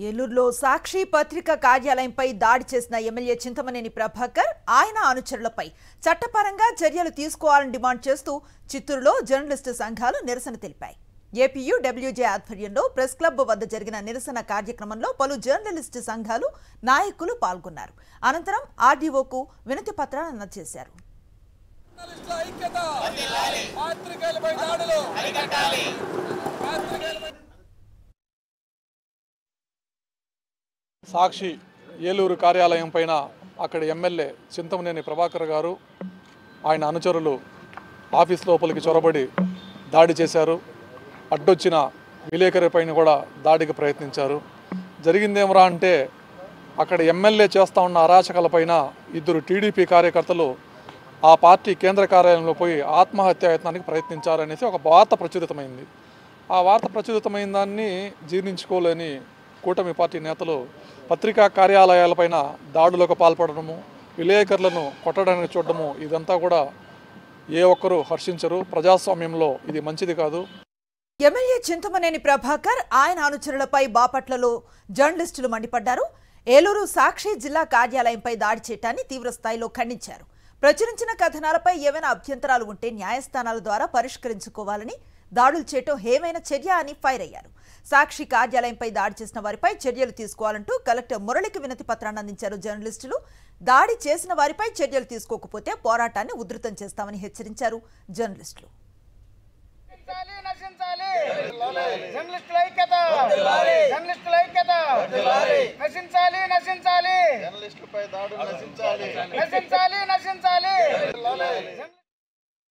ఏలూరులో సాక్షి పత్రిక కార్యాలయంపై దాడి చేసిన ఎమ్మెల్యే చింతమనేని ప్రభాకర్ ఆయన అనుచరులపై చట్టపరంగా చర్యలు తీసుకోవాలని డిమాండ్ చేస్తూ చిత్తూరులో జర్నలిస్టు సంఘాలు నిరసన తెలిపాయి. ఏపీయూడబ్ల్యూజే ఆధ్వర్యంలో ప్రెస్ క్లబ్ వద్ద జరిగిన నిరసన కార్యక్రమంలో పలు జర్నలిస్టు సంఘాలు నాయకులు పాల్గొన్నారు. అనంతరం ఆర్డీఓకు వినతి పత్రాన్ని అందజేశారు. సాక్షి ఏలూరు కార్యాలయం పైన అక్కడి ఎమ్మెల్యే చింతమనేని ప్రభాకర్ గారు ఆయన అనుచరులు ఆఫీస్ లోపలికి చొరబడి దాడి చేశారు. అడ్డొచ్చిన విలేకరి పైన కూడా దాడికి ప్రయత్నించారు. జరిగిందేమరా అంటే అక్కడ ఎమ్మెల్యే చేస్తూ ఉన్న అరాచకాలపైన ఇద్దరు టీడీపీ కార్యకర్తలు ఆ పార్టీ కేంద్ర కార్యాలయంలో పోయి ఆత్మహత్యాయత్నానికి ప్రయత్నించారనేసి ఒక వార్త ప్రచురితమైంది. ఆ వార్త ప్రచురితమైన దాన్ని జీర్ణించుకోలేని కూటమి పార్టీ నేతలు పత్రికా కార్యాలయాలపైన దాడులకు పాల్పడము, విలేకరులను కొట్టడానికి చూడడము ఇదంతా కూడా ఏ ఒక్కరూ హర్షించరు. ప్రజాస్వామ్యంలో ఇది మంచిది కాదు. ఎమ్మెల్యే చింతమనేని ప్రభాకర్ ఆయన అనుచరులపై బాపట్లలో జర్నలిస్టులు మండిపడ్డారు. ఏలూరు సాక్షి జిల్లా కార్యాలయంపై దాడి చేయటాన్ని తీవ్రస్థాయిలో ఖండించారు. ప్రచురించిన కథనాలపై ఏవైనా అభ్యంతరాలు ఉంటే న్యాయస్థానాల ద్వారా పరిష్కరించుకోవాలని, దాడులు చేయటం హేమైన చర్య అని ఫైర్ అయ్యారు. సాక్షి కార్యాలయంపై దాడి చేసిన వారిపై చర్యలు తీసుకోవాలంటూ కలెక్టర్ మురళికి వినతి పత్రాన్ని అందించారు జర్నలిస్టులు. దాడి చేసిన వారిపై చర్యలు తీసుకోకపోతే పోరాటాన్ని ఉధృతం చేస్తామని హెచ్చరించారు జర్నలిస్టులు. నశించాలి.